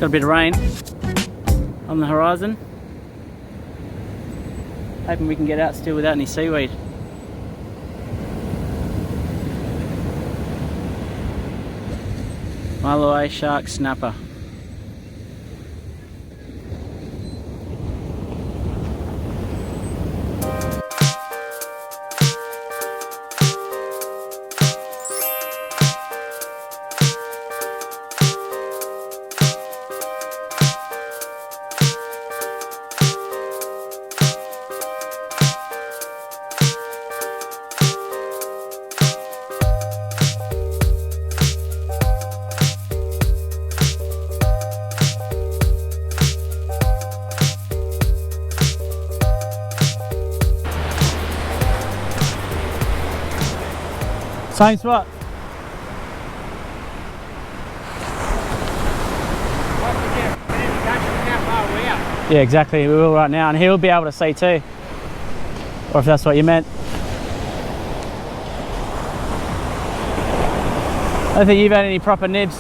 Got a bit of rain on the horizon. Hoping we can get out still without any seaweed. Mile away, shark, snapper. Same spot. Yeah, exactly. We will right now, and he'll be able to see too. Or if that's what you meant. I don't think you've had any proper nibs.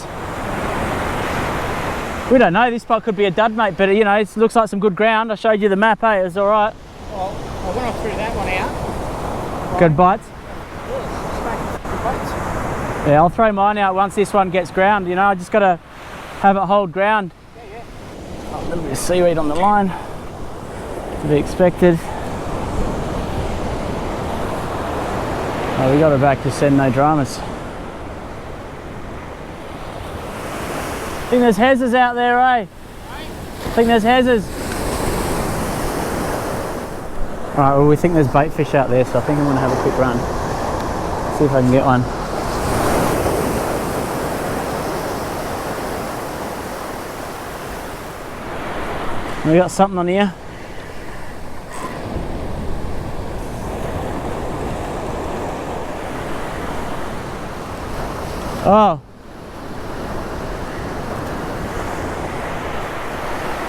We don't know. This spot could be a dud, mate. But you know, it looks like some good ground. I showed you the map. Hey, it was all right. Well, I went off through that one out. Good bites. Bites. Yeah, I'll throw mine out once this one gets ground, you know, I just got to have it hold ground. Yeah. Oh, a little bit of seaweed on the line, to be expected. Oh, we got it back, just said no dramas. I think there's hezzers out there, eh? I think there's hezzers. Alright, well we think there's bait fish out there, so I think I'm going to have a quick run. See if I can get one. We got something on here. Oh.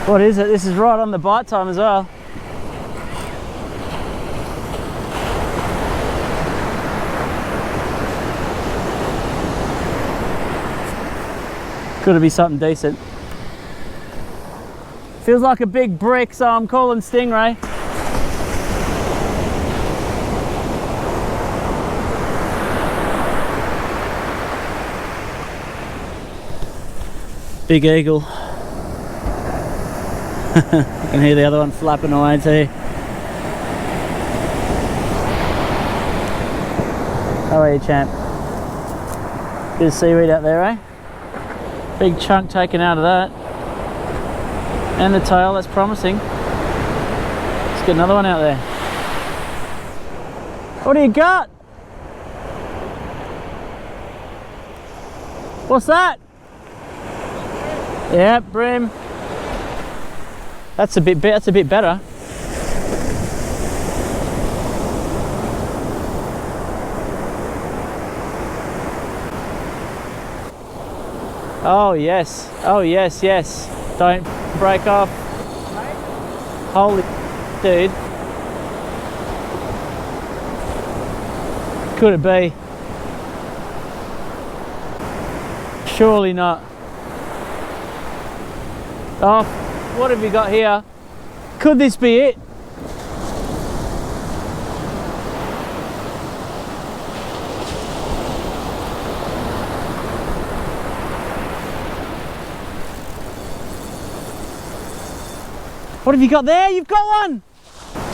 What is it? This is right on the bite time as well. Could it be something decent? Feels like a big brick, so I'm calling stingray. Big eagle. I can hear the other one flapping away too. How are you, champ? Bit of seaweed out there, eh? Big chunk taken out of that. And the tail, that's promising. Let's get another one out there. What do you got? What's that? Yeah, brim. That's a bit better. Oh yes. Oh yes, yes. Don't break off. Holy dude. Could it be? Surely not. Oh, what have you got here? Could this be it? What have you got there? You've got one!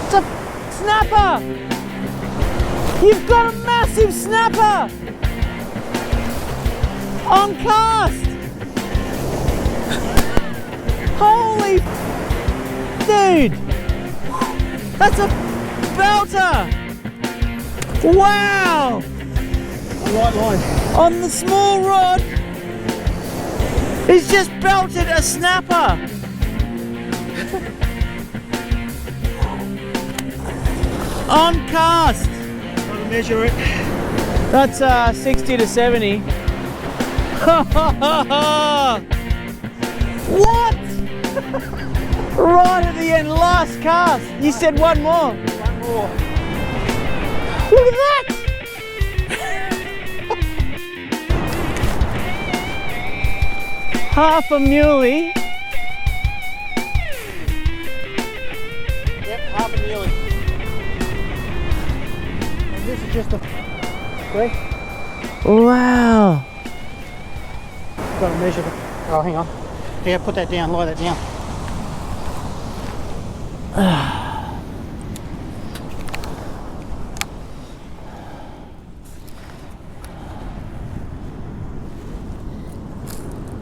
It's a snapper! You've got a massive snapper! On cast! Holy dude! That's a belter! Wow! A light line. On the small rod, he's just belted a snapper! On cast! Trying to measure it. That's 60 to 70. What? Right at the end, last cast. You said one more. One more. Look at that! Half a muley half a muley. And this is just a... See? Wow. Got to measure the... Oh, hang on. Yeah, put that down, lie that down.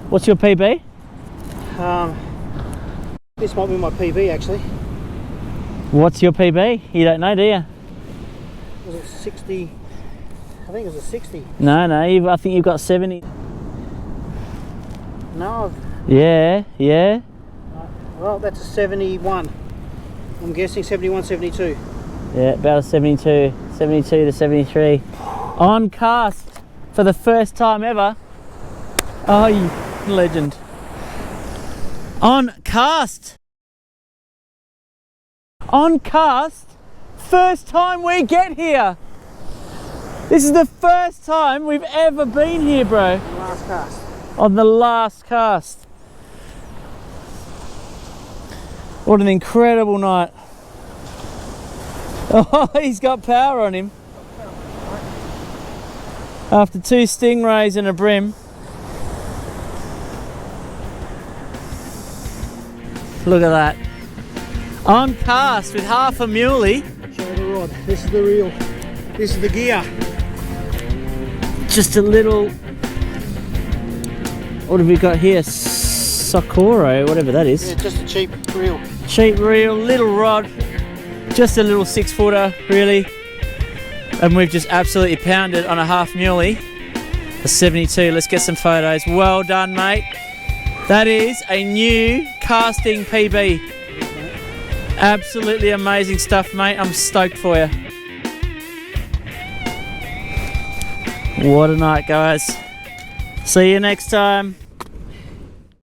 What's your PB? This might be my PB actually. What's your PB? You don't know, do you? Was it 60? I think it was a 60. No, I think you've got 70. No. Yeah. Well, that's a 71. I'm guessing 71, 72. Yeah, about a 72 to 73. On cast for the first time ever. Oh, you legend. On cast. On cast. First time we get here. This is the first time we've ever been here, bro. Last cast. On the last cast. What an incredible night. Oh, he's got power on him. After 2 stingrays and a brim. Look at that. On cast with half a muley. Show the rod. This is the reel. This is the gear. Just a little... What have we got here? Socorro, whatever that is. Yeah, just a cheap reel. Cheap reel, little rod. Just a little 6-footer, really. And we've just absolutely pounded on a half muley. A 72. Let's get some photos. Well done, mate. That is a new casting PB. Absolutely amazing stuff, mate. I'm stoked for you. What a night, guys. See you next time.